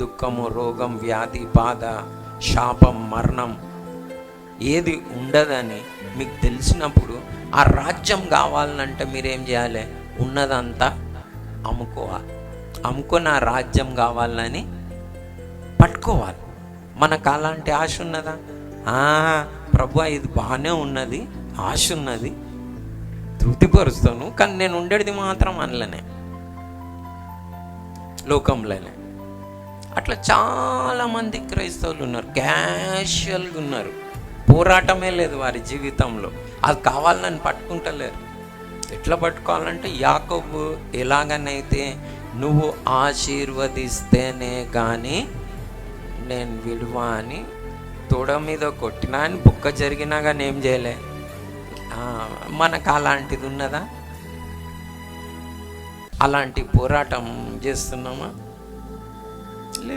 దుఃఖము, రోగం, వ్యాధి, బాధ, శాపం, మరణం ఏది ఉండదని మీకు తెలిసినప్పుడు ఆ రాజ్యం కావాలంటే మీరేం చేయాలి? ఉన్నదంతా అమ్ముకోవాలి. అమ్ముకొని ఆ రాజ్యం కావాలని పట్టుకోవాలి. మనకు అలాంటి ఆశ ఉన్నదా? ప్రభు ఇది బాగానే ఉన్నది, ఆశ ఉన్నది, తృప్తిపరుస్తాను, కానీ నేను ఉండేది మాత్రం అందులోనే, లోకంలోనే. అట్లా చాలామంది క్రైస్తవులు ఉన్నారు, క్యాషువల్గా ఉన్నారు, పోరాటమే లేదు వారి జీవితంలో. అది కావాలని పట్టుకుంటలేరు. ఎట్లా పట్టుకోవాలంటే యాకోబు ఎలాగనైతే నువ్వు ఆశీర్వదిస్తేనే కానీ నేను విడువా అని తొడ మీద కొట్టినా అని బుక్క జరిగినా కానీ ఏం చేయలే. మనకు అలాంటిది ఉన్నదా? అలాంటి పోరాటం చేస్తున్నామా?